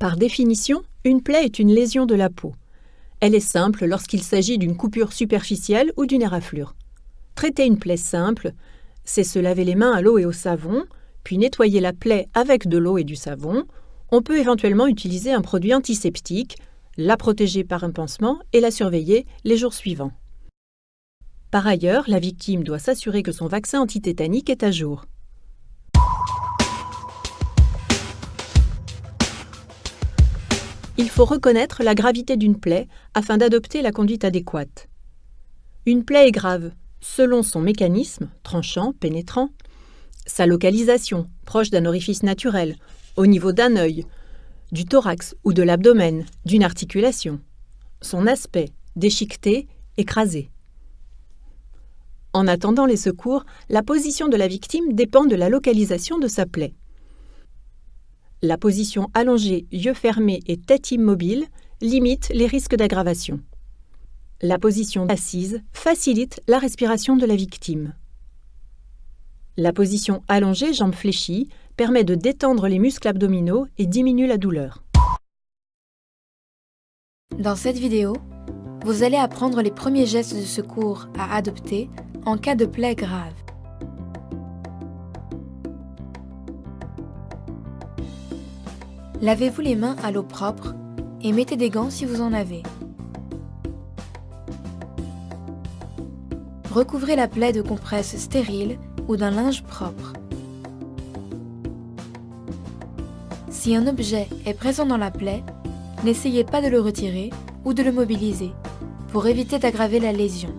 Par définition, une plaie est une lésion de la peau. Elle est simple lorsqu'il s'agit d'une coupure superficielle ou d'une éraflure. Traiter une plaie simple, c'est se laver les mains à l'eau et au savon, puis nettoyer la plaie avec de l'eau et du savon. On peut éventuellement utiliser un produit antiseptique, la protéger par un pansement et la surveiller les jours suivants. Par ailleurs, la victime doit s'assurer que son vaccin antitétanique est à jour. Il faut reconnaître la gravité d'une plaie afin d'adopter la conduite adéquate. Une plaie est grave selon son mécanisme, tranchant, pénétrant, sa localisation, proche d'un orifice naturel, au niveau d'un œil, du thorax ou de l'abdomen, d'une articulation, son aspect, déchiqueté, écrasé. En attendant les secours, la position de la victime dépend de la localisation de sa plaie. La position allongée, yeux fermés et tête immobile limite les risques d'aggravation. La position assise facilite la respiration de la victime. La position allongée, jambes fléchies, permet de détendre les muscles abdominaux et diminue la douleur. Dans cette vidéo, vous allez apprendre les premiers gestes de secours à adopter en cas de plaie grave. Lavez-vous les mains à l'eau propre et mettez des gants si vous en avez. Recouvrez la plaie de compresses stériles ou d'un linge propre. Si un objet est présent dans la plaie, n'essayez pas de le retirer ou de le mobiliser pour éviter d'aggraver la lésion.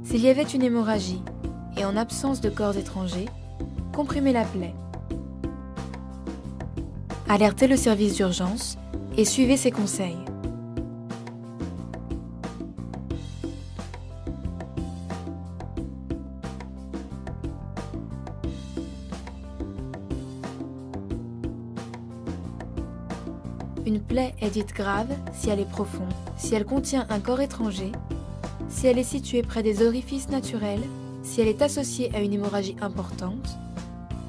S'il y avait une hémorragie et en absence de corps étrangers, comprimez la plaie. Alertez le service d'urgence et suivez ses conseils. Une plaie est dite grave si elle est profonde, si elle contient un corps étranger, si elle est située près des orifices naturels, si elle est associée à une hémorragie importante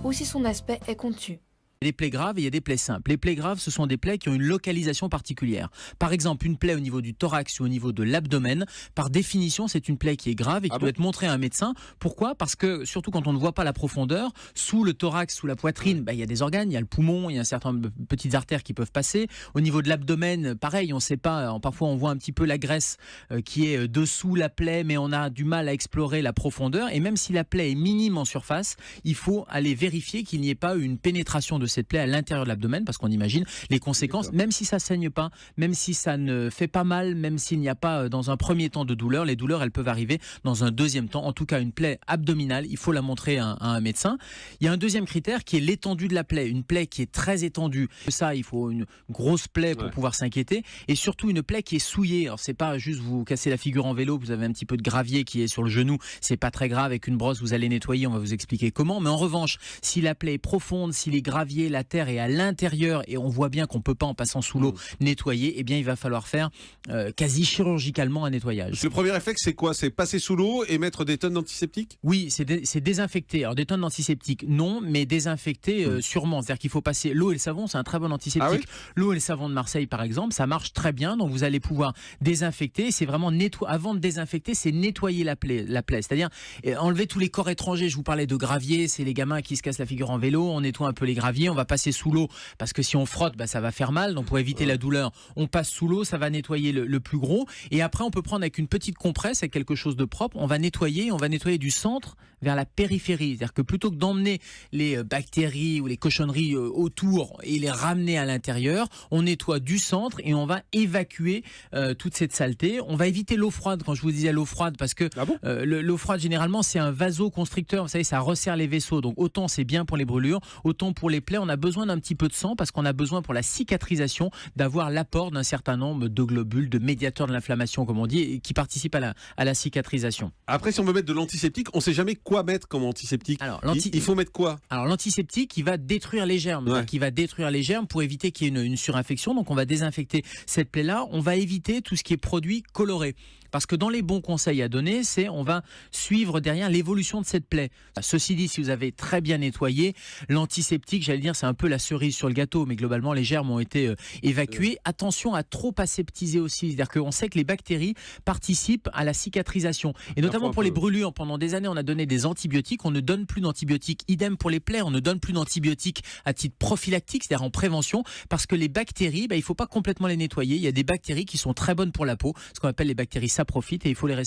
ou si son aspect est contus. Il y a des plaies graves et il y a des plaies simples. Les plaies graves, ce sont des plaies qui ont une localisation particulière. Par exemple, une plaie au niveau du thorax ou au niveau de l'abdomen, par définition, c'est une plaie qui est grave et qui doit être montrée à un médecin. Pourquoi ? Parce que, surtout quand on ne voit pas la profondeur, sous le thorax, sous la poitrine, il y a des organes, il y a le poumon, il y a certaines petites artères qui peuvent passer. Au niveau de l'abdomen, pareil, on ne sait pas. Parfois, on voit un petit peu la graisse qui est dessous la plaie, mais on a du mal à explorer la profondeur. Et même si la plaie est minime en surface, il faut aller vérifier qu'il n'y ait pas une pénétration de cette plaie à l'intérieur de l'abdomen, parce qu'on imagine les conséquences, même si ça saigne pas, même si ça ne fait pas mal, même s'il n'y a pas dans un premier temps de douleur, les douleurs elles peuvent arriver dans un deuxième temps. En tout cas, une plaie abdominale, il faut la montrer à un médecin. Il y a un deuxième critère qui est l'étendue de la plaie, une plaie qui est très étendue. Ça, il faut une grosse plaie pour pouvoir s'inquiéter, et surtout une plaie qui est souillée. Alors c'est pas juste vous casser la figure en vélo, vous avez un petit peu de gravier qui est sur le genou, c'est pas très grave, avec une brosse vous allez nettoyer, on va vous expliquer comment. Mais en revanche, si la plaie est profonde, si les graviers, la terre est à l'intérieur et on voit bien qu'on ne peut pas en passant sous l'eau nettoyer, eh bien il va falloir faire quasi chirurgicalement un nettoyage. Le premier réflexe c'est quoi ? C'est passer sous l'eau et mettre des tonnes d'antiseptiques ? Oui, c'est désinfecter. Alors des tonnes d'antiseptiques non, mais désinfecter sûrement. C'est-à-dire qu'il faut passer l'eau et le savon, c'est un très bon antiseptique. L'eau et le savon de Marseille par exemple, ça marche très bien, donc vous allez pouvoir désinfecter. C'est vraiment avant de désinfecter, c'est nettoyer la plaie. C'est-à-dire enlever tous les corps étrangers. Je vous parlais de gravier, c'est les gamins qui se cassent la figure en vélo, on nettoie un peu les graviers, on va passer sous l'eau parce que si on frotte, ça va faire mal. Donc pour éviter la douleur, on passe sous l'eau, ça va nettoyer le plus gros. Et après, on peut prendre avec une petite compresse, avec quelque chose de propre, on va nettoyer du centre vers la périphérie. C'est-à-dire que plutôt que d'emmener les bactéries ou les cochonneries autour et les ramener à l'intérieur, on nettoie du centre et on va évacuer toute cette saleté. On va éviter l'eau froide, quand je vous disais l'eau froide, parce que l'eau froide, généralement, c'est un vasoconstricteur. Vous savez, ça resserre les vaisseaux. Donc autant c'est bien pour les brûlures, autant pour les plaies, on a besoin d'un petit peu de sang parce qu'on a besoin pour la cicatrisation d'avoir l'apport d'un certain nombre de globules, de médiateurs de l'inflammation comme on dit, et qui participent à la cicatrisation. Après, si on veut mettre de l'antiseptique, on ne sait jamais quoi mettre comme antiseptique. Alors, il faut mettre quoi ? Alors l'antiseptique, il va détruire les germes, qui va détruire les germes pour éviter qu'il y ait une surinfection. Donc on va désinfecter cette plaie-là. On va éviter tout ce qui est produit coloré. Parce que dans les bons conseils à donner, on va suivre derrière l'évolution de cette plaie. Ceci dit, si vous avez très bien nettoyé, l'antiseptique, j'allais dire, c'est un peu la cerise sur le gâteau, mais globalement, les germes ont été évacués. Attention à trop aseptiser aussi, c'est-à-dire qu'on sait que les bactéries participent à la cicatrisation. Et notamment pour les brûlures, pendant des années, on a donné des antibiotiques, on ne donne plus d'antibiotiques. Idem pour les plaies, on ne donne plus d'antibiotiques à titre prophylactique, c'est-à-dire en prévention, parce que les bactéries, il ne faut pas complètement les nettoyer. Il y a des bactéries qui sont très bonnes pour la peau, ce qu'on appelle les bactéries saprophytes, et il faut les respecter.